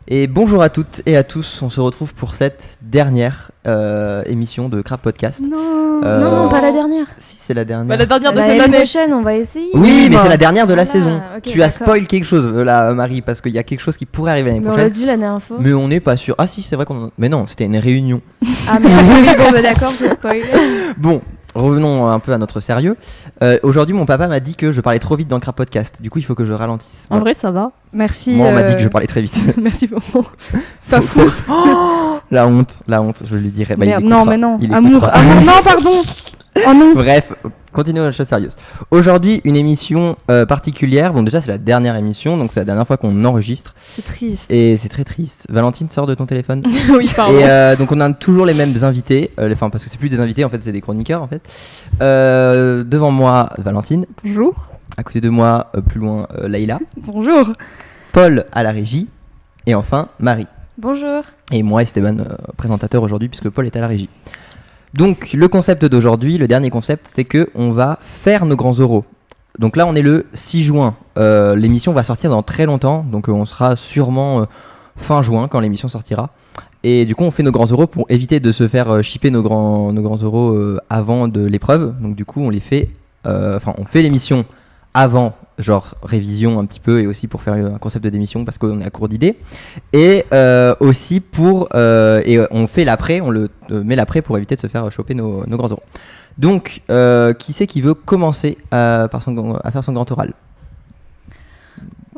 Et bonjour à toutes et à tous, on se retrouve pour cette dernière émission de Crap Podcast. Non, pas la dernière. Si, c'est la dernière. Bah, la dernière de L'année cette année. prochaine, on va essayer. Oui, mais c'est la dernière de la saison. Ok, Tu as d'accord. spoil quelque chose là, Marie, parce qu'il y a quelque chose qui pourrait arriver l'année Mais on l'a prochaine. dit la dernière fois. Mais on n'est pas sûr. Ah si, c'est vrai qu'on... Mais non, c'était une réunion. Ah, mais oui, bon, bah d'accord, j'ai spoilé. Bon, revenons un peu à notre sérieux. Aujourd'hui, mon papa m'a dit que je parlais trop vite dans le Crap Podcast. Du coup, il faut que je ralentisse. En vrai, ça va. Merci. Moi, on m'a dit que je parlais très vite. Merci beaucoup. Pas fou. La honte, je lui dirai. Bah, Merde, il non, écoutera. mais non. Il Amour, écoutera. non, pardon. Oh non. Bref, continuons la chose sérieuse. Aujourd'hui, une émission particulière. Bon, déjà, c'est la dernière émission, donc c'est la dernière fois qu'on enregistre. C'est triste. Et c'est très triste. Valentine, sors de ton téléphone. Oui, pardon. Et donc, on a toujours les mêmes invités. Enfin, parce que c'est plus des invités, en fait, c'est des chroniqueurs, en fait. Devant moi, Valentine. Bonjour. À côté de moi, plus loin, Laïla. Bonjour. Paul à la régie. Et enfin, Marie. Bonjour. Et moi, Esteban, présentateur aujourd'hui, puisque Paul est à la régie. Donc, le concept d'aujourd'hui, le dernier concept, c'est qu'on va faire nos grands oraux. Donc là, on est le 6 juin. L'émission va sortir dans très longtemps. Donc, on sera sûrement fin juin quand l'émission sortira. Et du coup, on fait nos grands oraux pour éviter de se faire shipper nos grands oraux avant de l'épreuve. Donc, du coup, on les fait... on fait l'émission avant, genre révision un petit peu, et aussi pour faire un concept de démission parce qu'on est à court d'idées, et aussi pour et on fait l'après, on le met l'après pour éviter de se faire choper nos grands oraux. Donc qui c'est qui veut commencer à faire son grand oral?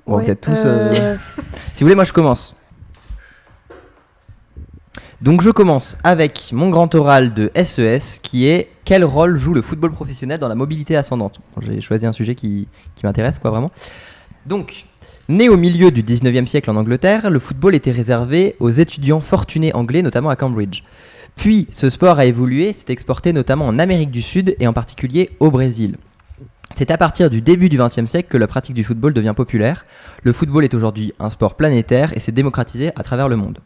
Bon, Ouais, vous êtes tous si vous voulez, moi je commence. Donc je commence avec mon grand oral de SES qui est: quel rôle joue le football professionnel dans la mobilité ascendante? J'ai choisi un sujet qui m'intéresse, quoi, vraiment. Donc, né au milieu du 19e siècle en Angleterre, le football était réservé aux étudiants fortunés anglais, notamment à Cambridge. Puis ce sport a évolué, s'est exporté notamment en Amérique du Sud et en particulier au Brésil. C'est à partir du début du XXe siècle que la pratique du football devient populaire. Le football est aujourd'hui un sport planétaire et s'est démocratisé à travers le monde.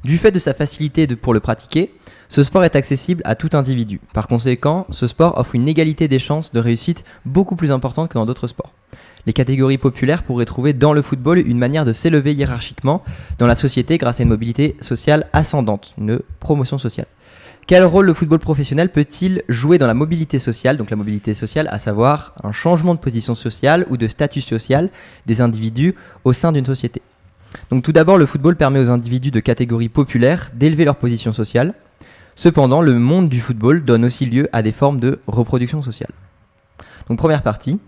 Du fait de sa facilité pour le pratiquer, ce sport est accessible à tout individu. Par conséquent, ce sport offre une égalité des chances de réussite beaucoup plus importante que dans d'autres sports. Les catégories populaires pourraient trouver dans le football une manière de s'élever hiérarchiquement dans la société grâce à une mobilité sociale ascendante, une promotion sociale. Quel rôle le football professionnel peut-il jouer dans la mobilité sociale? Donc la mobilité sociale, à savoir un changement de position sociale ou de statut social des individus au sein d'une société. Donc tout d'abord, le football permet aux individus de catégories populaires d'élever leur position sociale. Cependant, le monde du football donne aussi lieu à des formes de reproduction sociale. Donc première partie,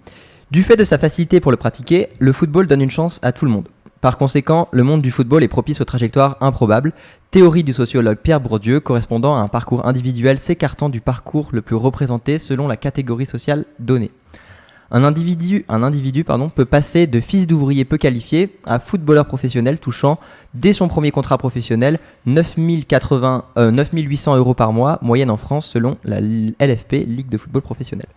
du fait de sa facilité pour le pratiquer, le football donne une chance à tout le monde. Par conséquent, le monde du football est propice aux trajectoires improbables, théorie du sociologue Pierre Bourdieu correspondant à un parcours individuel s'écartant du parcours le plus représenté selon la catégorie sociale donnée. Un individu peut passer de fils d'ouvrier peu qualifié à footballeur professionnel touchant, dès son premier contrat professionnel, 9 800 € par mois, moyenne en France selon la LFP, Ligue de football professionnel.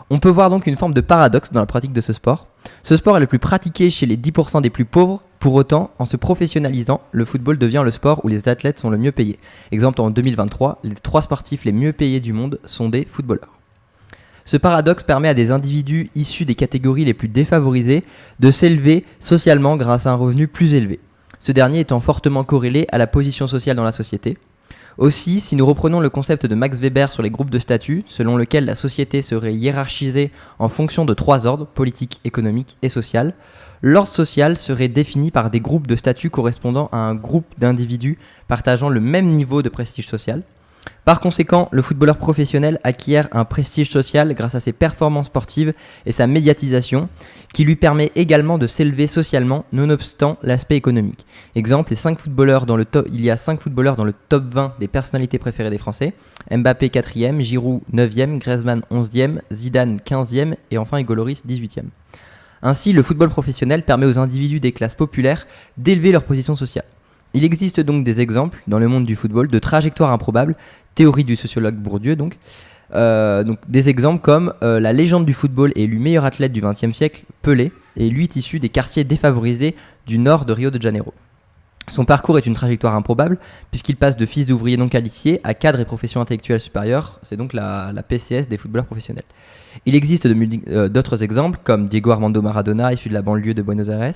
On peut voir donc une forme de paradoxe dans la pratique de ce sport. Ce sport est le plus pratiqué chez les 10% des plus pauvres. Pour autant, en se professionnalisant, le football devient le sport où les athlètes sont le mieux payés. Exemple, en 2023, les 3 sportifs les mieux payés du monde sont des footballeurs. Ce paradoxe permet à des individus issus des catégories les plus défavorisées de s'élever socialement grâce à un revenu plus élevé, ce dernier étant fortement corrélé à la position sociale dans la société. Aussi, si nous reprenons le concept de Max Weber sur les groupes de statut, selon lequel la société serait hiérarchisée en fonction de 3 ordres, politique, économique et social, l'ordre social serait défini par des groupes de statut correspondant à un groupe d'individus partageant le même niveau de prestige social. Par conséquent, le footballeur professionnel acquiert un prestige social grâce à ses performances sportives et sa médiatisation, qui lui permet également de s'élever socialement, nonobstant l'aspect économique. Exemple, il y a 5 footballeurs dans le top 20 des personnalités préférées des Français. Mbappé 4e, Giroud 9e, Griezmann 11e, Zidane 15e et enfin Hugo Lloris 18e. Ainsi, le football professionnel permet aux individus des classes populaires d'élever leur position sociale. Il existe donc des exemples dans le monde du football de trajectoires improbables, théorie du sociologue Bourdieu donc des exemples comme la légende du football élu meilleur athlète du XXe siècle, Pelé, et lui est issu des quartiers défavorisés du nord de Rio de Janeiro. Son parcours est une trajectoire improbable puisqu'il passe de fils d'ouvrier non qualifié à cadre et profession intellectuelle supérieure. C'est donc la PCS des footballeurs professionnels. Il existe d'autres exemples comme Diego Armando Maradona, issu de la banlieue de Buenos Aires,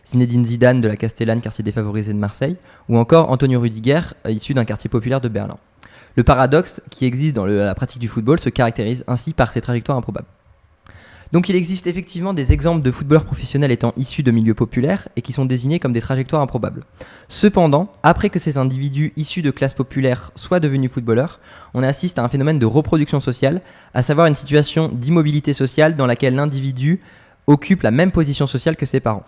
Zinedine Zidane de la Castellane, quartier défavorisé de Marseille, ou encore Antonio Rüdiger, issu d'un quartier populaire de Berlin. Le paradoxe qui existe dans la pratique du football se caractérise ainsi par ces trajectoires improbables. Donc il existe effectivement des exemples de footballeurs professionnels étant issus de milieux populaires et qui sont désignés comme des trajectoires improbables. Cependant, après que ces individus issus de classes populaires soient devenus footballeurs, on assiste à un phénomène de reproduction sociale, à savoir une situation d'immobilité sociale dans laquelle l'individu occupe la même position sociale que ses parents.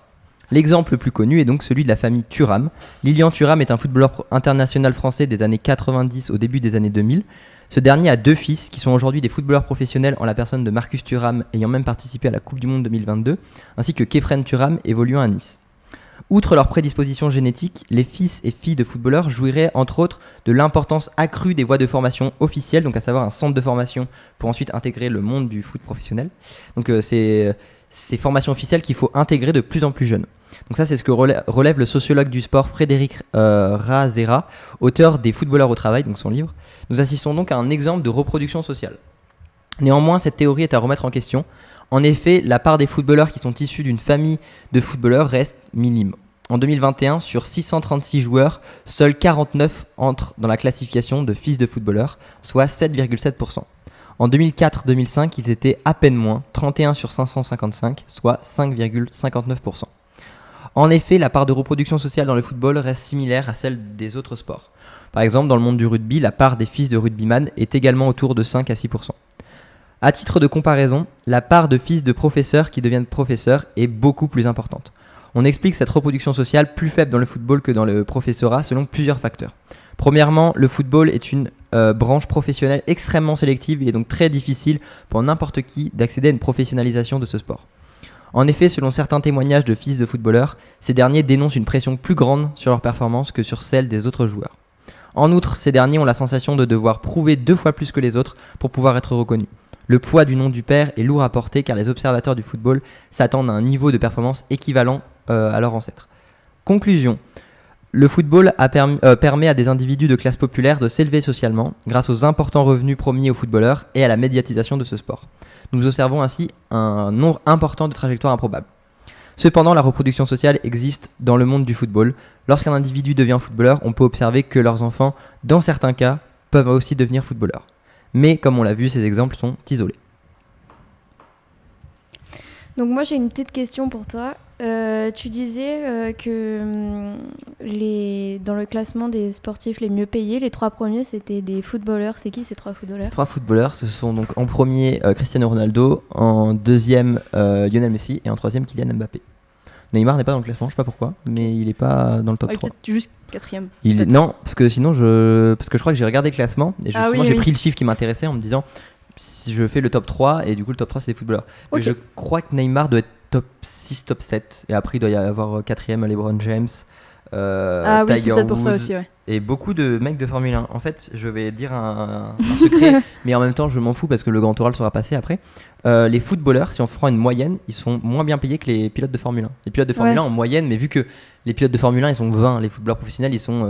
L'exemple le plus connu est donc celui de la famille Thuram. Lilian Thuram est un footballeur international français des années 90 au début des années 2000. Ce dernier a 2 fils qui sont aujourd'hui des footballeurs professionnels en la personne de Marcus Thuram ayant même participé à la Coupe du Monde 2022, ainsi que Kefren Thuram évoluant à Nice. Outre leur prédisposition génétique, les fils et filles de footballeurs jouiraient entre autres de l'importance accrue des voies de formation officielles, donc à savoir un centre de formation pour ensuite intégrer le monde du foot professionnel. Donc c'est ces formations officielles qu'il faut intégrer de plus en plus jeunes. Donc ça, c'est ce que relève le sociologue du sport Frédéric Razera, auteur des Footballeurs au travail, donc son livre. Nous assistons donc à un exemple de reproduction sociale. Néanmoins, cette théorie est à remettre en question. En effet, la part des footballeurs qui sont issus d'une famille de footballeurs reste minime. En 2021, sur 636 joueurs, seuls 49 entrent dans la classification de fils de footballeurs, soit 7,7%. En 2004-2005, ils étaient à peine moins, 31 sur 555, soit 5,59%. En effet, la part de reproduction sociale dans le football reste similaire à celle des autres sports. Par exemple, dans le monde du rugby, la part des fils de rugbyman est également autour de 5 à 6%. À titre de comparaison, la part de fils de professeurs qui deviennent professeurs est beaucoup plus importante. On explique cette reproduction sociale plus faible dans le football que dans le professorat selon plusieurs facteurs. Premièrement, le football est une branche professionnelle extrêmement sélective. Il est donc très difficile pour n'importe qui d'accéder à une professionnalisation de ce sport. En effet, selon certains témoignages de fils de footballeurs, ces derniers dénoncent une pression plus grande sur leur performance que sur celle des autres joueurs. En outre, ces derniers ont la sensation de devoir prouver 2 fois plus que les autres pour pouvoir être reconnus. Le poids du nom du père est lourd à porter car les observateurs du football s'attendent à un niveau de performance équivalent à leurs ancêtres. Conclusion. Le football permet à des individus de classe populaire de s'élever socialement grâce aux importants revenus promis aux footballeurs et à la médiatisation de ce sport. Nous observons ainsi un nombre important de trajectoires improbables. Cependant, la reproduction sociale existe dans le monde du football. Lorsqu'un individu devient footballeur, on peut observer que leurs enfants, dans certains cas, peuvent aussi devenir footballeurs. Mais comme on l'a vu, ces exemples sont isolés. Donc moi j'ai une petite question pour toi. Tu disais que dans le classement des sportifs les mieux payés, les 3 premiers c'était des footballeurs. C'est qui ces 3 footballeurs ? Ces 3 footballeurs, ce sont donc en premier Cristiano Ronaldo, en deuxième Lionel Messi et en troisième Kylian Mbappé. Neymar n'est pas dans le classement, je sais pas pourquoi, mais il est pas dans le top 3. Peut-être juste 4ème. Non, parce que sinon parce que je crois que j'ai regardé le classement et j'ai pris le chiffre qui m'intéressait en me disant si je fais le top 3 et du coup le top 3 c'est des footballeurs. Okay. Je crois que Neymar doit être top 6, top 7 et après il doit y avoir 4ème LeBron James, oui, Tiger c'est peut-être pour Woods, ça aussi, ouais. Et beaucoup de mecs de Formule 1. En fait, je vais dire un secret, mais en même temps je m'en fous parce que le grand oral sera passé après. Les footballeurs, si on prend une moyenne, ils sont moins bien payés que les pilotes de Formule 1. Les pilotes de Formule 1 en moyenne, mais vu que les pilotes de Formule 1 ils sont 20, les footballeurs professionnels ils sont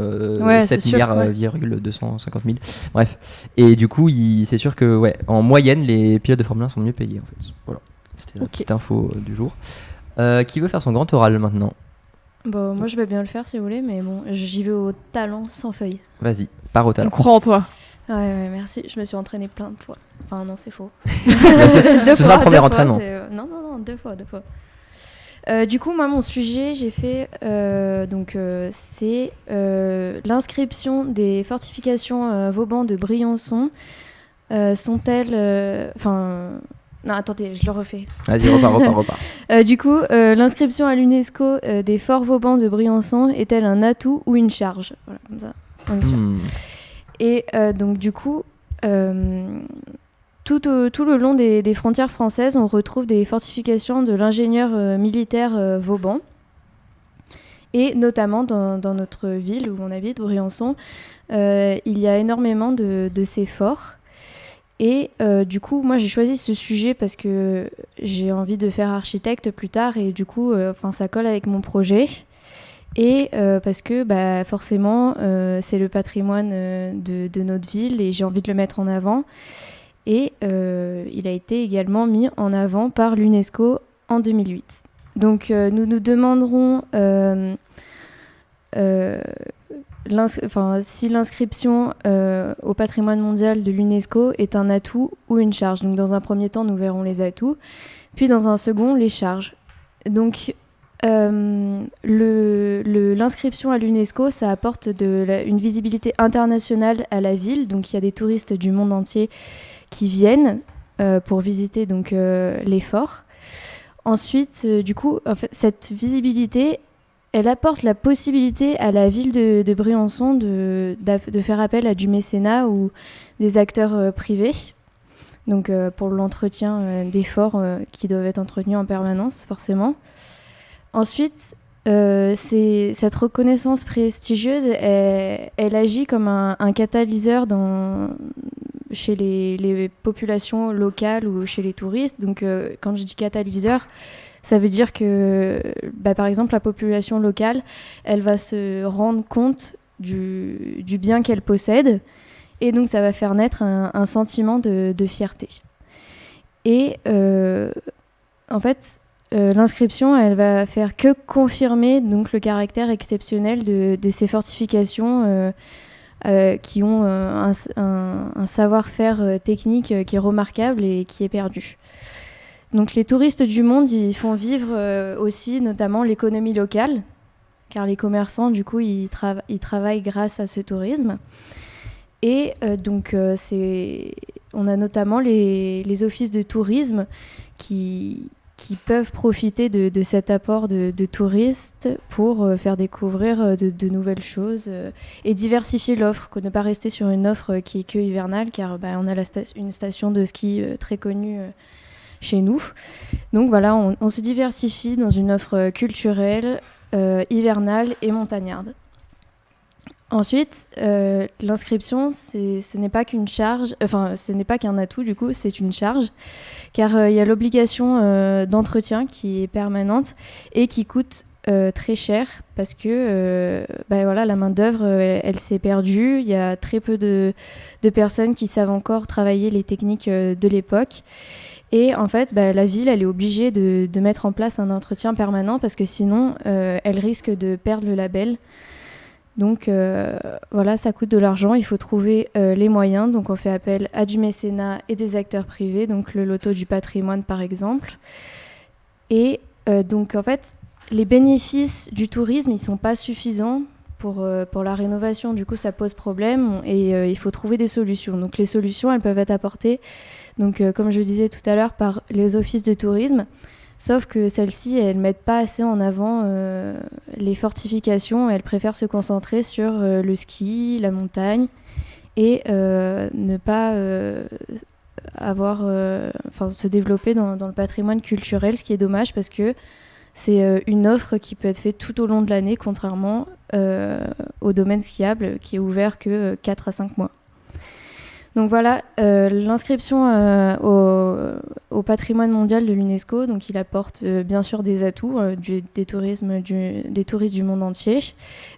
7 milliards, 250 000. Bref. Et du coup, c'est sûr que en moyenne, les pilotes de Formule 1 sont mieux payés en fait. Voilà. C'était la petite info du jour. Qui veut faire son grand oral maintenant ? Bon, moi je vais bien le faire si vous voulez, mais bon, j'y vais au talent sans feuille. Vas-y, pars au talent. On croit en toi. Ouais, merci. Je me suis entraînée plein de fois. Enfin, non, c'est faux. Ce sera le premier entraînement. Non, 2 fois. Du coup, moi, mon sujet, j'ai fait. C'est l'inscription des fortifications Vauban de Briançon. Sont-elles. Non, attendez, je le refais. Vas-y, repars. Du coup, l'inscription à l'UNESCO des forts Vauban de Briançon est-elle un atout ou une charge ? Voilà, comme ça, on est sûr. Et donc, du coup, tout le long des frontières françaises, on retrouve des fortifications de l'ingénieur militaire Vauban. Et notamment dans notre ville où on habite, Briançon, il y a énormément de ces forts. Et du coup, moi j'ai choisi ce sujet parce que j'ai envie de faire architecte plus tard et du coup, ça colle avec mon projet. Et parce que forcément, c'est le patrimoine de notre ville et j'ai envie de le mettre en avant. Et il a été également mis en avant par l'UNESCO en 2008. Donc nous nous demanderons si l'inscription au patrimoine mondial de l'UNESCO est un atout ou une charge. Donc dans un premier temps, nous verrons les atouts, puis dans un second, les charges. Donc l'inscription à l'UNESCO, ça apporte une visibilité internationale à la ville. Donc il y a des touristes du monde entier qui viennent pour visiter donc, les forts. Ensuite, du coup, en fait, cette visibilité, elle apporte la possibilité à la ville de Briançon de faire appel à du mécénat ou des acteurs privés, donc pour l'entretien des forts qui doivent être entretenus en permanence, forcément. Ensuite, cette reconnaissance prestigieuse, elle agit comme un catalyseur chez les populations locales ou chez les touristes. Donc, quand je dis catalyseur, ça veut dire que, par exemple, la population locale, elle va se rendre compte du bien qu'elle possède. Et donc, ça va faire naître un sentiment de fierté. Et en fait, l'inscription, elle va faire que confirmer donc, le caractère exceptionnel de ces fortifications qui ont un savoir-faire technique qui est remarquable et qui est perdu. Donc les touristes du monde, ils font vivre aussi notamment l'économie locale, car les commerçants, du coup, ils travaillent grâce à ce tourisme. Et donc, on a notamment les offices de tourisme qui peuvent profiter de cet apport de touristes pour faire découvrir de nouvelles choses et diversifier l'offre, ne pas rester sur une offre qui est que hivernale, car on a une station de ski très connue chez nous. Donc voilà, on se diversifie dans une offre culturelle, hivernale et montagnarde. Ensuite, l'inscription, ce n'est pas qu'une charge, ce n'est pas qu'un atout, du coup, c'est une charge, car il y a l'obligation d'entretien qui est permanente et qui coûte très cher, parce que la main-d'œuvre, elle s'est perdue. Il y a très peu de personnes qui savent encore travailler les techniques de l'époque. Et en fait, la ville, elle est obligée de mettre en place un entretien permanent, parce que sinon, elle risque de perdre le label. Donc ça coûte de l'argent, il faut trouver les moyens. Donc on fait appel à du mécénat et des acteurs privés, donc le loto du patrimoine par exemple. Et donc en fait, les bénéfices du tourisme, ils sont pas suffisants pour la rénovation. Du coup, ça pose problème et il faut trouver des solutions. Donc les solutions, elles peuvent être apportées, donc, comme je disais tout à l'heure, par les offices de tourisme. Sauf que celles-ci, elles ne mettent pas assez en avant les fortifications. Elles préfèrent se concentrer sur le ski, la montagne, et ne pas se développer dans le patrimoine culturel, ce qui est dommage parce que c'est une offre qui peut être faite tout au long de l'année, contrairement au domaine skiable qui est ouvert que 4 à 5 mois. Donc voilà, l'inscription au patrimoine mondial de l'UNESCO, donc il apporte bien sûr des atouts des touristes du monde entier,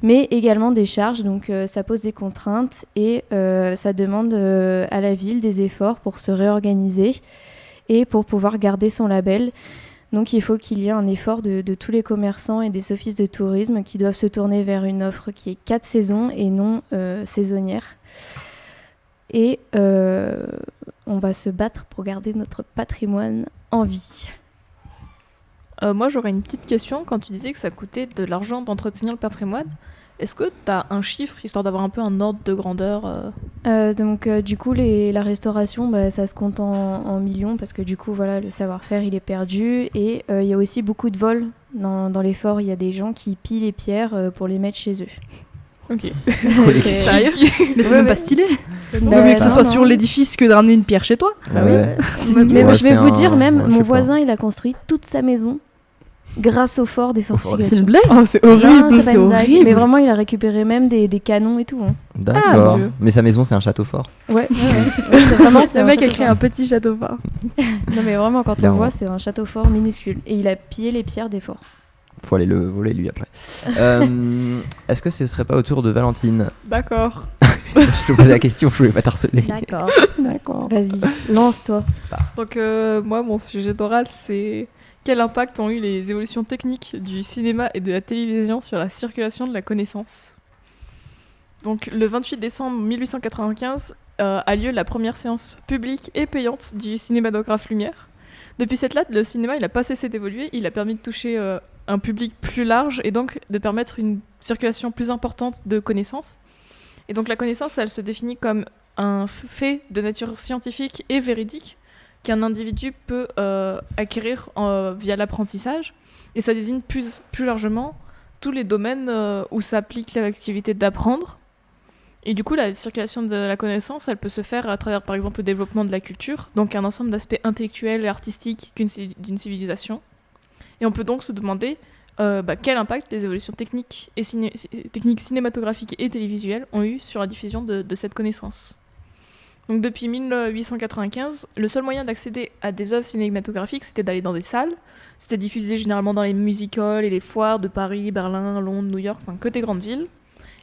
mais également des charges, donc ça pose des contraintes et ça demande à la ville des efforts pour se réorganiser et pour pouvoir garder son label. Donc il faut qu'il y ait un effort de tous les commerçants et des offices de tourisme qui doivent se tourner vers une offre qui est 4 saisons et non saisonnière. Et on va se battre pour garder notre patrimoine en vie. Moi, j'aurais une petite question. Quand tu disais que ça coûtait de l'argent d'entretenir le patrimoine, est-ce que tu as un chiffre, histoire d'avoir un peu un ordre de grandeur Du coup, la restauration, ça se compte en millions, parce que du coup, voilà, le savoir-faire, il est perdu. Et il y a aussi beaucoup de vols dans les forts. Il y a des gens qui pillent les pierres pour les mettre chez eux. Ok. Sérieux? Mais c'est même pas stylé. Mieux que ce soit sur l'édifice que de ramener une pierre chez toi. Ouais. Mais je vais vous dire, même mon voisin, il a construit toute sa maison grâce au fort des fortifications. C'est une blague? Oh, c'est horrible, Non, c'est pas une blague. horrible. Mais vraiment, il a récupéré même des canons et tout. Hein. D'accord. Dieu. Mais sa maison, c'est un château fort. Ouais, c'est vraiment. Le mec a créé un petit château fort. Non, mais vraiment, quand on Clairement. voit, c'est un château fort minuscule. Et il a pillé les pierres des forts. Faut aller le voler lui après. Est-ce que ce serait pas au tour de Valentine? D'accord. Je te posais la question, je voulais pas t'harceler. D'accord. Vas-y, lance-toi. Donc moi, mon sujet d'oral, c'est quel impact ont eu les évolutions techniques du cinéma et de la télévision sur la circulation de la connaissance. Donc le 28 décembre 1895 a lieu la première séance publique et payante du cinématographe Lumière. Depuis cette date, le cinéma il a pas cessé d'évoluer, il a permis de toucher un public plus large et donc de permettre une circulation plus importante de connaissances. Et donc la connaissance, elle se définit comme un fait de nature scientifique et véridique qu'un individu peut acquérir via l'apprentissage. Et ça désigne plus largement tous les domaines où s'applique l'activité d'apprendre. Et du coup, la circulation de la connaissance, elle peut se faire à travers, par exemple, le développement de la culture, donc un ensemble d'aspects intellectuels et artistiques d'une civilisation. Et on peut donc se demander quel impact les évolutions techniques cinématographiques et télévisuelles ont eu sur la diffusion de cette connaissance. Donc depuis 1895, le seul moyen d'accéder à des œuvres cinématographiques, c'était d'aller dans des salles. C'était diffusé généralement dans les music-halls et les foires de Paris, Berlin, Londres, New York, enfin que des grandes villes.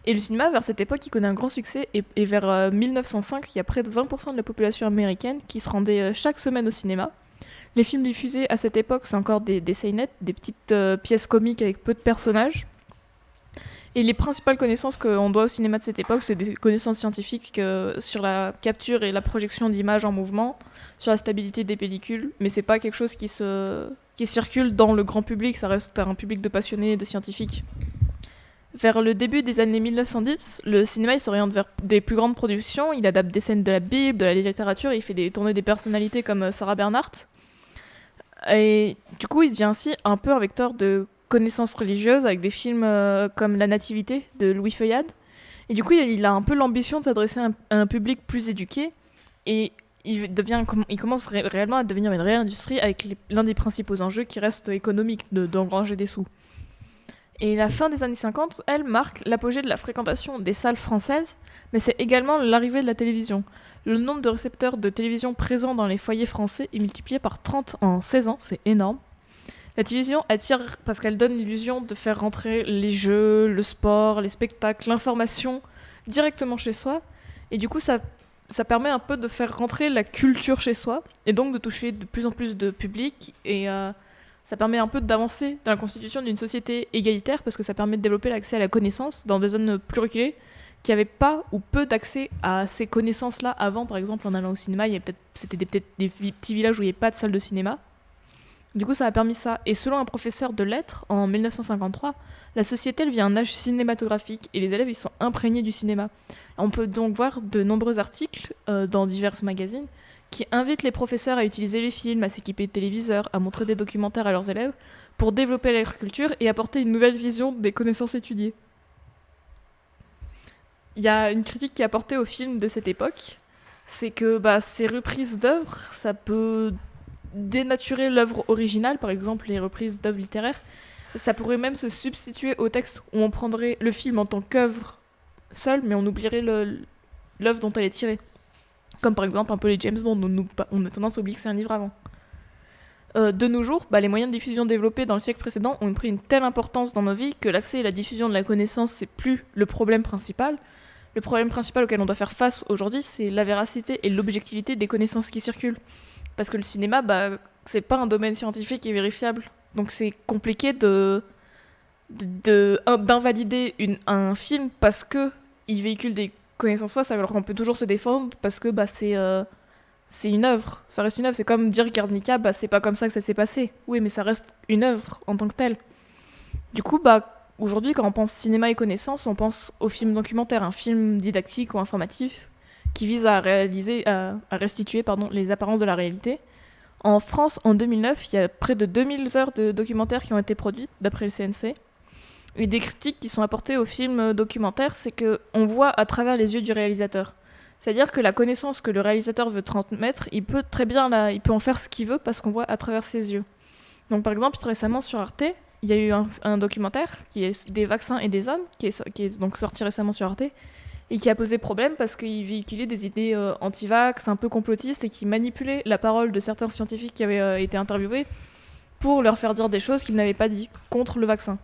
Et le cinéma, vers cette époque, il connaît un grand succès. Et vers 1905, il y a près de 20% de la population américaine qui se rendait chaque semaine au cinéma. Les films diffusés à cette époque, c'est encore des scénettes, des petites pièces comiques avec peu de personnages. Et les principales connaissances qu'on doit au cinéma de cette époque, c'est des connaissances scientifiques sur la capture et la projection d'images en mouvement, sur la stabilité des pellicules, mais c'est pas quelque chose qui circule dans le grand public, ça reste un public de passionnés, de scientifiques. Vers le début des années 1910, le cinéma il s'oriente vers des plus grandes productions, il adapte des scènes de la Bible, de la littérature, il fait tourner des personnalités comme Sarah Bernhardt. Et du coup, il devient ainsi un peu un vecteur de connaissances religieuses avec des films comme La Nativité de Louis Feuillade. Et du coup, il a un peu l'ambition de s'adresser à un public plus éduqué et il commence réellement à devenir une réelle industrie avec l'un des principaux enjeux qui reste économique, d'engranger des sous. Et la fin des années 50, elle marque l'apogée de la fréquentation des salles françaises, mais c'est également l'arrivée de la télévision. Le nombre de récepteurs de télévision présents dans les foyers français est multiplié par 30 en 16 ans, c'est énorme. La télévision attire parce qu'elle donne l'illusion de faire rentrer les jeux, le sport, les spectacles, l'information directement chez soi. Et du coup, ça permet un peu de faire rentrer la culture chez soi et donc de toucher de plus en plus de public. Et ça permet un peu d'avancer dans la constitution d'une société égalitaire parce que ça permet de développer l'accès à la connaissance dans des zones plus reculées qui n'avaient pas ou peu d'accès à ces connaissances-là avant. Par exemple, en allant au cinéma, c'était peut-être des petits villages où il n'y avait pas de salle de cinéma. Du coup, ça a permis ça. Et selon un professeur de lettres, en 1953, la société elle vit un âge cinématographique et les élèves ils sont imprégnés du cinéma. On peut donc voir de nombreux articles dans divers magazines qui invitent les professeurs à utiliser les films, à s'équiper de téléviseurs, à montrer des documentaires à leurs élèves pour développer l'agriculture et apporter une nouvelle vision des connaissances étudiées. Il y a une critique qui est apportée aux films de cette époque, c'est que ces reprises d'œuvres, ça peut dénaturer l'œuvre originale, par exemple les reprises d'œuvres littéraires. Ça pourrait même se substituer au texte où on prendrait le film en tant qu'œuvre seule, mais on oublierait l'œuvre dont elle est tirée. Comme par exemple un peu les James Bond, on a tendance à oublier que c'est un livre avant. De nos jours, les moyens de diffusion développés dans le siècle précédent ont pris une telle importance dans nos vies que l'accès et la diffusion de la connaissance, c'est plus le problème principal. Le problème principal auquel on doit faire face aujourd'hui, c'est la véracité et l'objectivité des connaissances qui circulent. Parce que le cinéma, c'est pas un domaine scientifique et vérifiable. Donc c'est compliqué d'invalider un film parce qu'il véhicule des connaissances fausses, alors qu'on peut toujours se défendre parce que c'est une œuvre. Ça reste une œuvre. C'est comme dire Guernica, c'est pas comme ça que ça s'est passé. Oui, mais ça reste une œuvre en tant que telle. Du coup, aujourd'hui, quand on pense cinéma et connaissances, on pense au film documentaire, un film didactique ou informatif qui vise à restituer les apparences de la réalité. En France, en 2009, il y a près de 2000 heures de documentaires qui ont été produites, d'après le CNC. Et des critiques qui sont apportées au film documentaire, c'est qu'on voit à travers les yeux du réalisateur. C'est-à-dire que la connaissance que le réalisateur veut transmettre, il peut en faire ce qu'il veut parce qu'on voit à travers ses yeux. Donc par exemple, récemment sur Arte, il y a eu un documentaire qui est des vaccins et des hommes, qui est donc sorti récemment sur Arte, et qui a posé problème parce qu'il véhiculait des idées anti-vax, un peu complotistes, et qui manipulait la parole de certains scientifiques qui avaient été interviewés pour leur faire dire des choses qu'ils n'avaient pas dit contre le vaccin.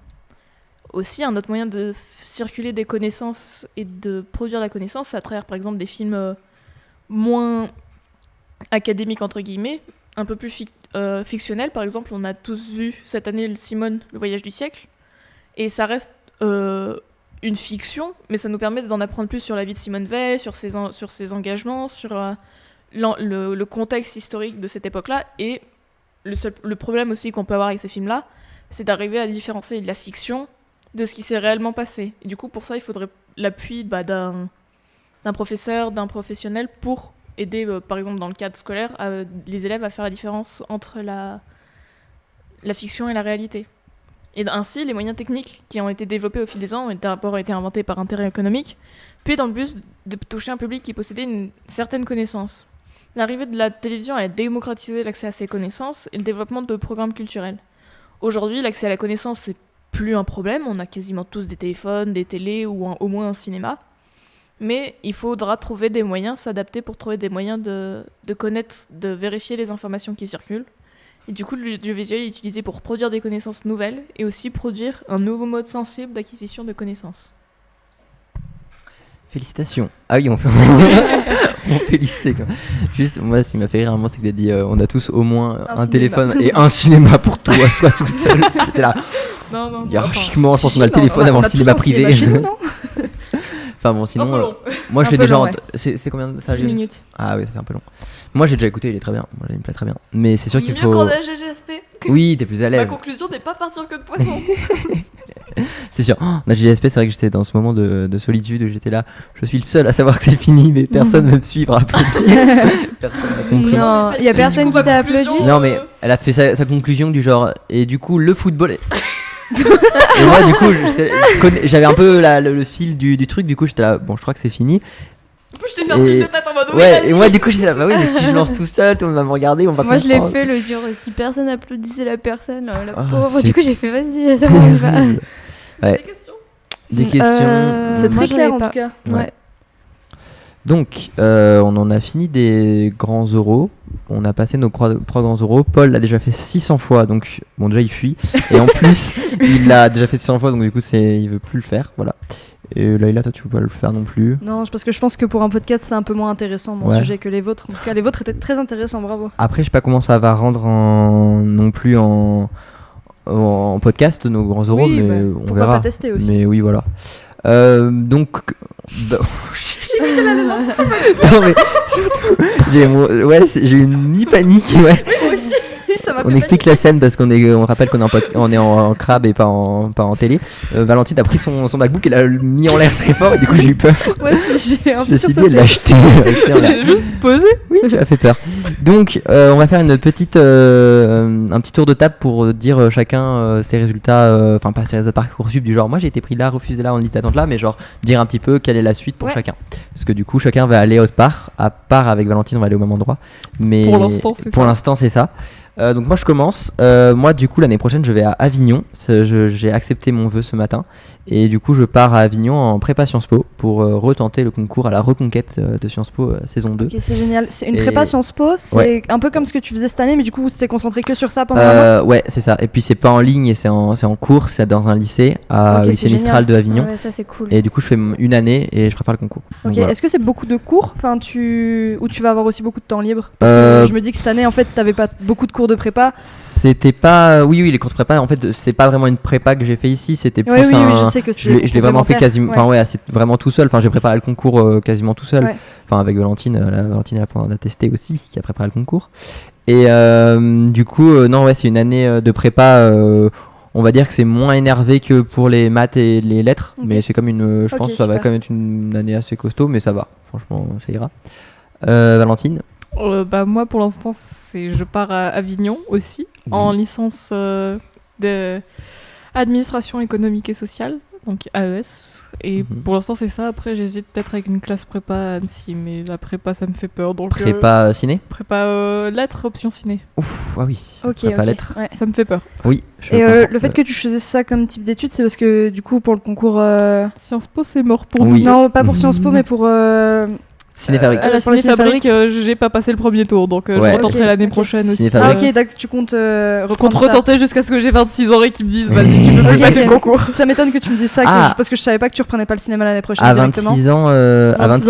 Aussi, un autre moyen de circuler des connaissances et de produire la connaissance, c'est à travers par exemple des films moins académiques entre guillemets, un peu plus fictionnels. Par exemple, on a tous vu cette année Simone, le voyage du siècle, et ça reste une fiction, mais ça nous permet d'en apprendre plus sur la vie de Simone Veil, sur ses engagements, sur le contexte historique de cette époque-là. Et le problème aussi qu'on peut avoir avec ces films-là, c'est d'arriver à différencier la fiction de ce qui s'est réellement passé. Et du coup, pour ça, il faudrait l'appui d'un professeur, d'un professionnel pour aider, par exemple, dans le cadre scolaire, les élèves à faire la différence entre la fiction et la réalité. Et ainsi, les moyens techniques qui ont été développés au fil des ans ont d'abord été inventés par intérêt économique, puis dans le but de toucher un public qui possédait une certaine connaissance. L'arrivée de la télévision a démocratisé l'accès à ces connaissances et le développement de programmes culturels. Aujourd'hui, l'accès à la connaissance, c'est plus un problème. On a quasiment tous des téléphones, des télés ou au moins un cinéma. Mais il faudra trouver des moyens, s'adapter pour trouver des moyens de connaître, de vérifier les informations qui circulent. Et du coup, l'audiovisuel est utilisé pour produire des connaissances nouvelles et aussi produire un nouveau mode sensible d'acquisition de connaissances. Félicitations. Ah oui, on félicite. Juste, moi, ce qui m'a fait rire à un moment, c'est que t'as dit on a tous au moins un téléphone et un cinéma pour toi, soit tout seul. J'étais là. Non. Hiérarchiquement, je pense qu'on a le téléphone avant le cinéma privé. Enfin bon, sinon, moi j'ai déjà. C'est combien de ça? 6 minutes. Ah oui, c'est un peu long. Moi j'ai déjà écouté, il est très bien. Moi, il me plaît très bien. Mais c'est sûr qu'il faut. Mieux qu'on a GGSP. Oui, t'es plus à Ma l'aise. conclusion n'est pas partir que de poisson. C'est sûr. On a GGSP, c'est vrai que j'étais dans ce moment de solitude où j'étais là. Je suis le seul à savoir que c'est fini, mais personne ne veut me suivre à applaudir. Personne n'a compris. Non, il y a personne qui t'a applaudi. Non, mais elle a fait sa conclusion du genre. Et du coup, le football. Et moi, du coup, j'avais un peu le fil du truc. Du coup, j'étais là. Bon, je crois que c'est fini. Du coup, je t'ai fait un signe de tête en mode ouais, et moi, du coup, j'étais là. Bah oui, mais si je lance tout seul, tout le monde va me regarder. On va Moi, je l'ai comprendre. fait le dur. Si personne applaudissait la personne, la Ah, pauvre. c'est Du coup, j'ai fait vas-y, ça va, on y va. Ouais. Des questions. C'est Moi, très j'en clair ai en pas. tout cas. Ouais. Donc, on en a fini des grands euros. On a passé nos 3 grands euros. Paul l'a déjà fait 600 fois, donc bon, déjà il fuit. Et en plus, il l'a déjà fait 600 fois, donc du coup, il veut plus le faire. Voilà. Et Laïla, toi, tu peux pas le faire non plus. Non, parce que je pense que pour un podcast, c'est un peu moins intéressant mon sujet que les vôtres. En tout cas, les vôtres étaient très intéressants, bravo. Après, je sais pas comment ça va rendre non plus en podcast nos grands euros, Oui, mais on pourquoi verra. pas tester aussi. Mais oui, voilà. Donc. Non mais surtout, j'ai une mi-panique. Ouais. Moi aussi, ça m'a fait On explique la scène parce on rappelle qu'on est en crabe et pas en télé. Valentine a pris son MacBook et l'a mis en l'air très fort et du coup j'ai eu peur. Ouais, j'ai un Je peu me suis dit, sursauté. elle l'a acheté. J'ai juste posé. Oui, tu m'as fait peur. Donc, on va faire un petit tour de table pour dire chacun ses résultats, enfin pas ses résultats Parcoursup du genre moi j'ai été pris là, refusé là, en liste d'attente là, mais genre dire un petit peu quelle est la suite pour chacun. Parce que du coup, chacun va aller autre part. À part avec Valentine, on va aller au même endroit. Mais Pour l'instant, c'est ça. Pour l'instant, c'est ça. Donc moi je commence. Moi du coup l'année prochaine je vais à Avignon. J'ai accepté mon vœu ce matin. Et du coup je pars à Avignon en prépa Sciences Po pour retenter le concours à la reconquête de Sciences Po saison 2. Ok, c'est génial. C'est une prépa Sciences Po, c'est un peu comme ce que tu faisais cette année, mais du coup c'était concentré que sur ça pendant un an. Ouais, c'est ça. Et puis c'est pas en ligne et c'est en cours, c'est dans un lycée, au lycée Mistral de Avignon. Ouais, ça c'est cool. Et du coup je fais une année et je prépare le concours. Ok, Donc, voilà. est-ce que c'est beaucoup de cours, ou tu vas avoir aussi beaucoup de temps libre? Parce que je me dis que cette année en fait t'avais pas beaucoup de cours de prépa. C'était pas, oui les cours de prépa en fait c'est pas vraiment une prépa que j'ai fait ici, c'était plus oui, je sais que je l'ai vraiment fait quasiment, enfin ouais, c'est vraiment tout seul, enfin j'ai préparé le concours quasiment tout seul, enfin avec Valentine, Valentine a testé aussi, qui a préparé le concours. Et du coup non ouais c'est une année de prépa, on va dire que c'est moins énervé que pour les maths et les lettres, mais c'est comme je pense que ça va quand même être une année assez costaud, mais ça va, franchement ça ira. Valentine? Moi pour l'instant je pars à Avignon aussi en licence de administration économique et sociale, donc AES, et pour l'instant c'est ça. Après j'hésite peut-être avec une classe prépa à Annecy, mais la prépa ça me fait peur, donc prépa ciné, prépa lettres option ciné. Ouf, ah oui, prépa lettres, ça me fait peur. Oui, et le fait que tu faisais ça comme type d'études, c'est parce que du coup pour le concours Sciences Po c'est mort pour nous. Non, pas pour Sciences Po, mais pour Cinéfabrique. À la Pour les Cinéfabrique, Cinéfabriques, j'ai pas passé le premier tour, donc je Ouais. retenterai Ok, l'année ok. prochaine aussi. Cinéfabrique. Ah ok, d'accord, tu comptes Je compte reprendre ça. retenter jusqu'à ce que j'ai 26 ans et qu'ils me disent vas-y, tu peux plus Ok, passer ok. le concours. Ça m'étonne que tu me dises ça, Ah. parce que je savais pas que tu reprenais pas le cinéma l'année prochaine À directement. 26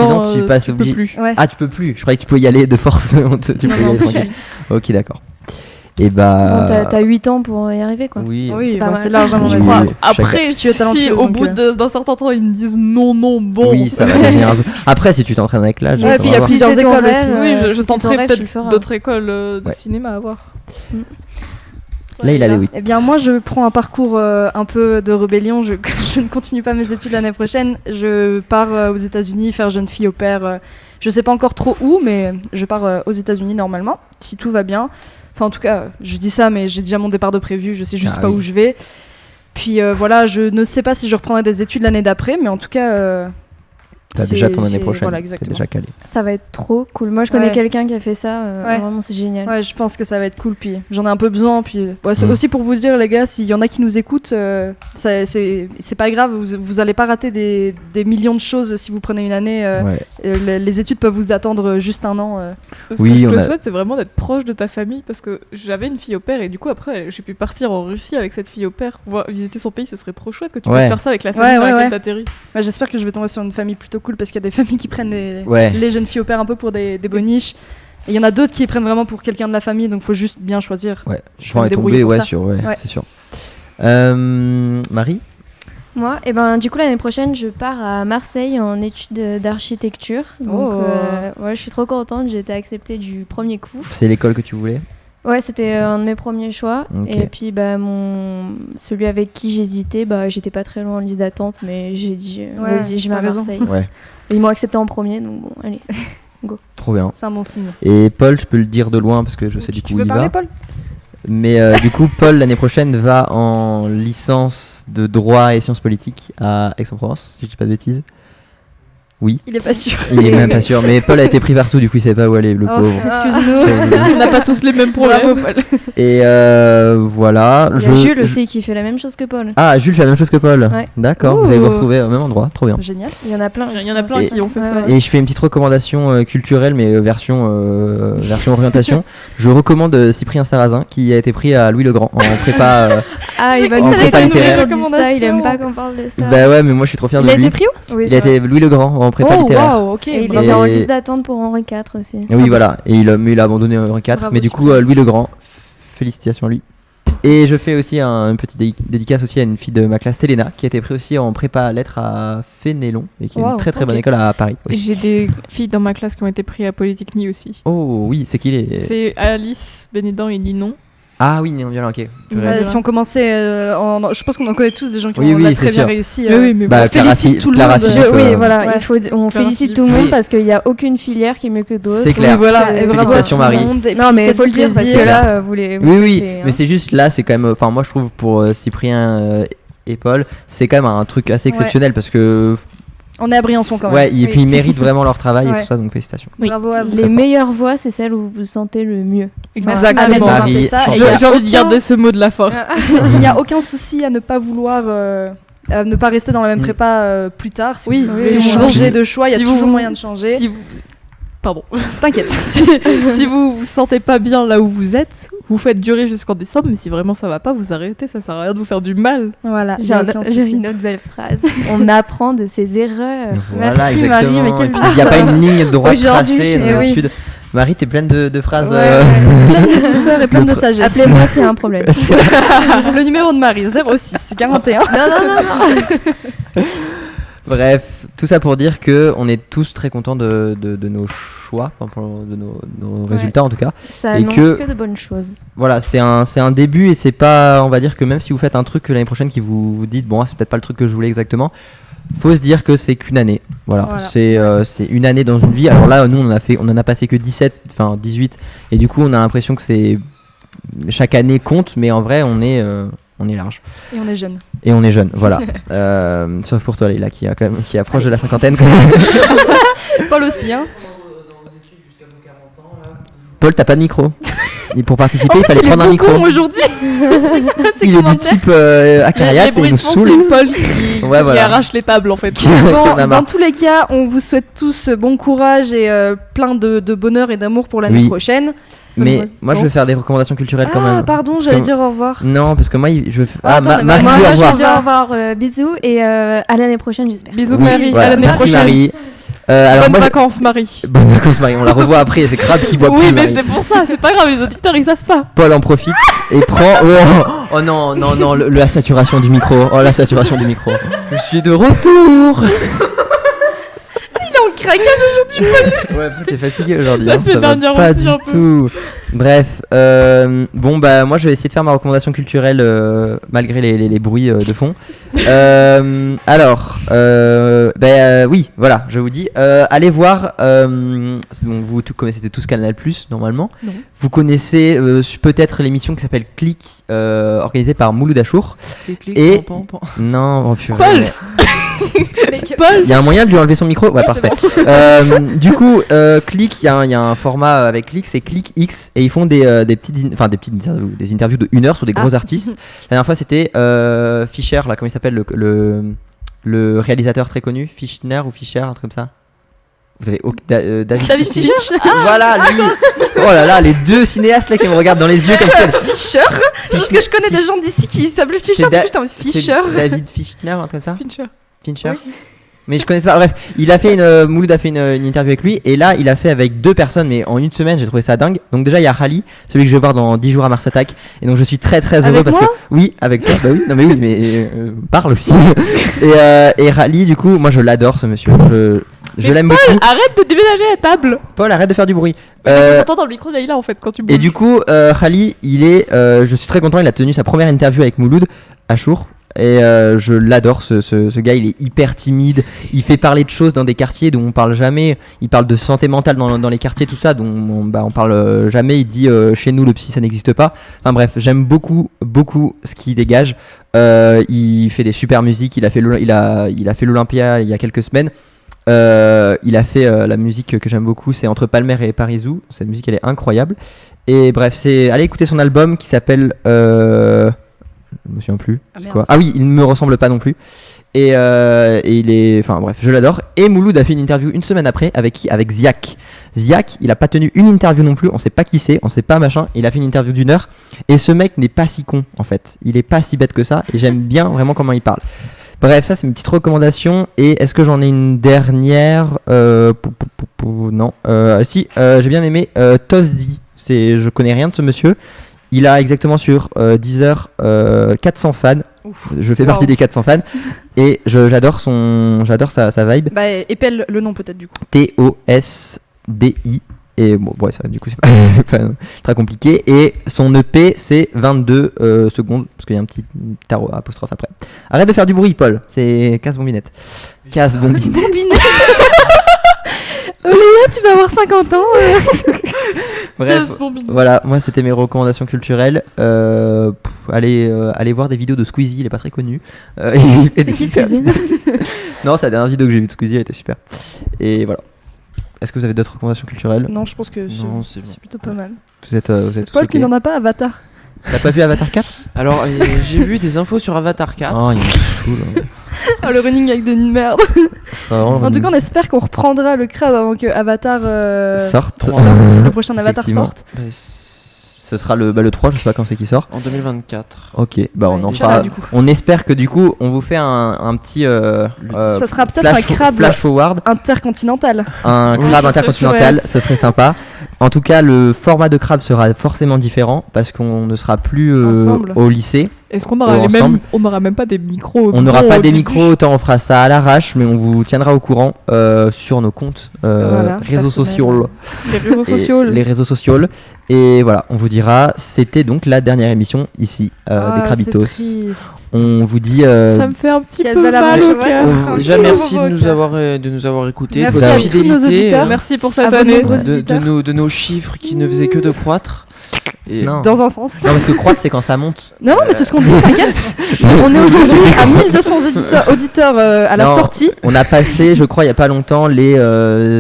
ans, tu passes tu peux obligé. plus. Ouais. Ah, tu peux plus. Je croyais que tu pouvais y aller de force. Tu peux y aller tranquille. Ok, d'accord. Et Bon, bah. t'as 8 ans pour y arriver, quoi. Oui. Oui, C'est pas bah, mal. c'est largement Oui, je oui, crois. oui. Après, Tu es talentueux, si au donc, bout d'un certain temps ils me disent non, bon. Oui, ça va devenir un peu. Après, si tu t'entraînes avec l'âge, Ouais, ça puis il va y a voir. plusieurs Si c'est ton écoles rêve, aussi. Oui, je si c'est ton tenterai rêve, tu le feras. peut-être d'autres écoles de Ouais. cinéma à voir. Là, il a des 8. Eh bien, moi, je prends un parcours un peu de rébellion. Je ne continue pas mes études l'année prochaine. Je pars aux États-Unis faire jeune fille au père. Je sais pas encore trop où, mais je pars aux États-Unis normalement, si tout va bien. Enfin, en tout cas, je dis ça, mais j'ai déjà mon départ de prévu. Je sais juste Ah pas oui. où je vais. Puis voilà, je ne sais pas si je reprendrai des études l'année d'après, mais en tout cas. T'as déjà ton année j'ai- prochaine. Voilà, T'es exactement. déjà calé. Ça va être trop cool. Moi, je connais Ouais. quelqu'un qui a fait ça. Ouais. Vraiment, c'est génial. Ouais, je pense que ça va être cool. Puis j'en ai un peu besoin. Puis c'est Mm. aussi pour vous dire, les gars, s'il y en a qui nous écoutent, c'est pas grave. Vous allez pas rater des millions de choses si vous prenez une année. Ouais. Les études peuvent vous attendre juste un an. Ce Oui, que je on te a- souhaite, c'est vraiment d'être proche de ta famille parce que j'avais une fille au père et du coup, après, j'ai pu partir en Russie avec cette fille au père, visiter son pays. Ce serait trop chouette que tu Ouais. puisses faire ça avec la famille Ouais, dans ouais, laquelle ouais. t'atterris. Ouais, j'espère que je vais tomber sur une famille plutôt cool parce qu'il y a des familles qui prennent Ouais. les jeunes filles au père un peu pour des boniches. Et il y en a d'autres qui les prennent vraiment pour quelqu'un de la famille, donc faut juste bien choisir. Ouais. Je Je vais me vais débrouiller tomber, pour ouais, ça. sur. Ouais, Ouais. c'est sûr. Marie. Moi, et ben, du coup, l'année prochaine, je pars à Marseille en études d'architecture. Donc, Oh. ouais, je suis trop contente. J'ai été acceptée du premier coup. C'est l'école que tu voulais. Ouais, c'était un de mes premiers choix. Ok. Et puis, bah, celui avec qui j'hésitais, bah, j'étais pas très loin en liste d'attente, mais j'ai dit, Ouais, vas-y, je vais t'as à raison. Marseille. Ouais. Et ils m'ont accepté en premier, donc bon, allez. Trop bien. C'est un bon signe. Et Paul, je peux le dire de loin parce que je sais du Tu coup où veux il parler, va. Paul? Mais du coup, Paul, l'année prochaine, va en licence de droit et sciences politiques à Aix-en-Provence, si je dis pas de bêtises. Oui. Il est pas sûr. Il est même pas sûr. Mais Paul a été pris partout, du coup, il savait pas où aller, le Oh, pauvre. excuse-nous. On n'a pas tous les mêmes problèmes. Bravo, Paul. Et voilà. Il y a Jules aussi qui fait la même chose que Paul. Ah, Jules fait la même chose que Paul. Ouais. D'accord, vous allez vous Ouh. retrouver au même endroit, trop bien. Génial. Il y en a plein. Il y en a plein Et- qui ont fait Ouais, ça. ouais. Et je fais une petite recommandation culturelle, mais version orientation. Je recommande Cyprien Sarrazin, qui a été pris à Louis le Grand en prépa. Ah, il va En nous prépa faire une littéraire. recommandation. Il aime pas qu'on parle de ça. Bah ouais, mais moi je suis trop fier Il de a lui. été pris où? Oui, Il c'est a vrai. été Louis le Grand en prépa Oh, littéraire. waouh, ok. Et il bravo. était en Et- liste d'attente pour Henri IV aussi. Et oui, voilà. Et mais il a abandonné Henri IV. Bravo, Mais du coup, super. Louis le Grand, félicitations à lui. Et je fais aussi une petite dédicace aussi à une fille de ma classe, Selena, qui a été prise aussi en prépa lettres à Fénélon et qui est Wow, une très très bonne ok. école à Paris aussi. J'ai des filles dans ma classe qui ont été prises à Polytechnique aussi. Oh oui, c'est qui les. C'est Alice, Bénédent et Ninon. Ah oui, Néon Violent, ok. Si on commençait, je pense qu'on en connaît tous des gens qui Oui, ont oui, très c'est bien sûr. réussi. Mais Bah, on félicite tout le Clara monde. Philippe, Oui, voilà, ouais. on Clara félicite Philippe. tout le monde Oui. parce qu'il n'y a aucune filière qui est mieux que d'autres. C'est clair. Oui, voilà, et Et bravo à félicitations, tout le Marie. monde. Et Non, puis, mais faites faut le dire parce plaisir. que là, vous les. Oui, oui, les- mais c'est juste là, c'est quand même. Enfin, moi je trouve pour Cyprien et Paul, c'est quand même un truc assez exceptionnel parce que. On est à Briançon quand même. Ouais, et Oui. puis ils méritent vraiment leur travail et Ouais. tout ça, donc félicitations. Oui. Bravo à vous. Les meilleures voix, c'est celles où vous vous sentez le mieux. Merci Exactement. Marie d'avoir Marie, fait ça. chanson. Et il y a J'ai envie de aucun- garder ce mot de la fin. Il n'y a aucun souci à ne pas vouloir, à ne pas rester dans la même prépa plus tard. Si Oui, vous, oui, si oui, vous oui. changez de choix, il y a Si vous- toujours moyen de changer. Si vous... Pardon. T'inquiète. Si vous vous sentez pas bien là où vous êtes, vous faites durer jusqu'en décembre, mais si vraiment ça va pas, vous arrêtez, ça sert à rien de vous faire du mal. Voilà, il y J'ai a aucun j'ai souci. une autre belle phrase. On apprend de ses erreurs. Voilà, Merci, Marie, exactement. mais quelle Et puis, il n'y a pas une ligne droite Aujourd'hui, tracée eh dans le oui. sud. Marie, t'es pleine de phrases. Pleine de douceur et pleine de Le pr- sagesse. Appelez-moi s'il y a un problème. Le numéro de Marie, 06 41. Non. Bref, tout ça pour dire que on est tous très contents de nos choix, de nos résultats en tout cas. Ça Et annonce que- que de bonnes choses. Voilà, c'est un début et c'est pas, on va dire que même si vous faites un truc l'année prochaine qui vous dites bon, c'est peut-être pas le truc que je voulais exactement, faut se dire que c'est qu'une année. Voilà, Voilà. c'est une année dans une vie. Alors là, nous on en a passé que 17, enfin 18 et du coup on a l'impression que c'est chaque année compte, mais en vrai on est large. Et on est jeune. Et on est jeune, voilà. Sauf pour toi, Leïla, qui approche de la cinquantaine. quand même. Paul aussi, hein. Paul, t'as pas de micro. Et pour participer, En il plus, fallait il est prendre un micro. beaucoup aujourd'hui. C'est Il est du commentaire. type Les acariate et bruits il de nous fond, saoule. c'est Paul qui Ouais, voilà. arrache les tables en fait. On a Bon, marre. dans tous les cas, on vous souhaite tous bon courage et plein de bonheur et d'amour pour l'année Oui. prochaine. Mais Bonne moi, je vais vacances. faire des recommandations culturelles quand Ah, même. pardon, Parce j'allais que- dire au revoir. Non, parce que moi, je veux. attendez, Marie, moi, dis au Moi, je revoir. vais dire au revoir, bisous et à l'année prochaine, j'espère. Bisous Oui, Marie, voilà. à l'année Merci prochaine. Marie. Alors Bonnes moi, vacances Marie. bonnes vacances Marie. On la revoit après. C'est Crab qui voit Oui, plus mais Marie. c'est pour ça, c'est pas grave, les auditeurs ils savent pas. Paul en profite et prend. Oh non, non, non, la saturation du micro. Oh, la saturation du micro. Je suis de retour. On craquage aujourd'hui. Ouais, Paul, t'es fatigué aujourd'hui. La hein, semaine ça va dernière pas aussi, du un peu. tout. Bref, bon bah moi je vais essayer de faire ma recommandation culturelle malgré les bruits de fond. Oui, voilà, je vous dis, allez voir. Bon, vous connaissez tous Canal+ normalement. Non. Vous connaissez peut-être l'émission qui s'appelle Click, organisée par Mouloud Achour. Et- Non, oh, purée. Paul Paul Il y a un moyen de lui enlever son micro. Ouais, Ouais, c'est parfait. Du coup, Click, il y a un format avec Click, c'est Click X, et ils font des petites interviews, des interviews de 1 heure sur des gros artistes. La dernière fois, c'était Fischer, là, comment il s'appelle, le réalisateur très connu, Fischner ou Fischer, un truc comme ça. Vous avez David Fischer. Voilà, lui. Oh là là, les deux cinéastes là qui me regardent dans les yeux comme ça. Fischer. Parce que je connais des gens d'ici qui s'appellent Fischer. C'est Du coup, j'étais en mode C'est Fischer. David Fischner, un truc comme ça. Fincher. Fincher. Mais je connais pas. Bref, Mouloud a fait une interview avec lui, et là il a fait avec 2 personnes, mais en une semaine, j'ai trouvé ça dingue. Donc déjà il y a Rally, celui que je vais voir dans 10 jours à Mars Attack, et donc je suis très très heureux Avec parce moi que oui, avec toi, bah oui, non mais oui, mais parle aussi. Et Rally, du coup, moi je l'adore ce monsieur, je l'aime beaucoup. Arrête de déménager la table. Paul, arrête de faire du bruit. Ça s'entend dans le micro d'Aïla en fait quand tu bouges. Et du coup, Rally, je suis très content, il a tenu sa première interview avec Mouloud Achour. Et je l'adore, ce gars, il est hyper timide, il fait parler de choses dans des quartiers dont on parle jamais, il parle de santé mentale dans les quartiers, tout ça, dont on parle jamais, il dit chez nous le psy ça n'existe pas. Enfin bref, j'aime beaucoup ce qu'il dégage. Il fait des super musiques, il a fait l'Olympia il y a quelques semaines. Il a fait la musique que j'aime beaucoup, c'est Entre Palmer et Parisou, cette musique elle est incroyable. Et bref, allez écouter son album qui s'appelle je me souviens plus. Ah, C'est merde. quoi ? Ah oui, il ne me ressemble pas non plus. Et il est. Enfin bref, je l'adore. Et Mouloud a fait une interview une semaine après avec qui ? Avec Ziak. Ziak, il a pas tenu une interview non plus, on sait pas qui c'est, on sait pas machin. Il a fait une interview d'1 heure. Et ce mec n'est pas si con en fait. Il est pas si bête que ça. Et j'aime bien vraiment comment il parle. Bref, ça c'est une petite recommandation. Et est-ce que j'en ai une dernière Non. Si, j'ai bien aimé Tosdi. Je connais rien de ce monsieur. Il a exactement sur Deezer 400 fans. Ouf. Je fais partie des 400 fans. Et j'adore sa vibe. Bah, épelle le nom peut-être du coup. Tosdi. Et bon, ouais, ça, du coup, c'est pas, c'est pas très compliqué. Et son EP, c'est 22 secondes. Parce qu'il y a un petit tarot apostrophe après. Arrête de faire du bruit, Paul. C'est casse-bombinette. Casse-bombinette. Bombinette. Léa, tu vas avoir 50 ans. Bref, Yes, bon, bidon. voilà, moi c'était mes recommandations culturelles. Allez voir des vidéos de Squeezie, il est pas très connu. Il fait des qui, super Squeezie vidéos. Non, c'est la dernière vidéo que j'ai vue de Squeezie, elle était super. Et voilà. Est-ce que vous avez d'autres recommandations culturelles ? Non, je pense que Non, c'est bon. c'est plutôt pas mal. Vous êtes tous Paul ok. qui n'en a pas, Avatar. T'as pas vu Avatar 4 ? Alors, j'ai vu des infos sur Avatar 4. Oh, il me saoule. Oh, le running gag de une merde. Vraiment, En tout cas, on espère qu'on reprendra le crabe avant que Avatar sorte. le prochain Avatar Effectivement. sorte. Bah, Ce sera le 3, je sais pas quand c'est qui sort. en 2024. Ok, bah on Ouais, en déjà, fera. du coup. On espère que du coup, on vous fait un petit. Ça sera peut-être un crabe flash forward. intercontinental. Un Oui, crabe ce serait intercontinental, chouette. ce serait sympa. En tout cas, le format de crabe sera forcément différent parce qu'on ne sera plus Ensemble. au lycée. Est-ce qu'on aura ensemble. on n'aura même pas des micros On n'aura bons pas au des début. micros, autant on fera ça à l'arrache, mais on vous tiendra au courant sur nos comptes Voilà, réseaux personnels. sociaux. Les réseaux Et sociaux. les réseaux sociaux. Et voilà, on vous dira, c'était donc la dernière émission ici des Ah, Krabitos. c'est triste. On vous dit Ça me fait un petit Quelle peu belle mal aventure, au ouais, cœur. ça me On- fait un Déjà, petit merci peu de au nous cœur. avoir écoutés, Merci de à votre tous nos fidélité, auditeurs. Merci pour À cette vos année. nombreux auditeurs. de nos chiffres qui ne faisaient que de croître. Et Non. Dans un sens. Non, parce que croître, c'est quand ça monte. Non, mais c'est ce qu'on dit, t'inquiète. On est aujourd'hui à 1200 auditeurs à la Non. sortie. On a passé, je crois, il y a pas longtemps, les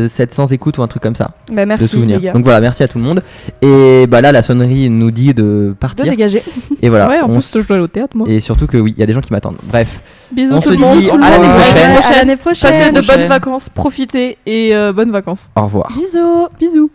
700 écoutes ou un truc comme ça. Bah, De merci souvenirs. les gars. Donc voilà, merci à tout le monde. Et bah là, la sonnerie nous dit de De partir. dégager. Et voilà. Ouais, en on plus, s- je dois aller au théâtre, moi. Et surtout que oui, il y a des gens qui m'attendent. Bref, Bisous on tout se le monde. dit tout le à l'année monde. prochaine. À l'année prochaine. Passez de bonnes Prochaine. vacances, profitez et bonnes vacances. au revoir. Bisous. Bisous.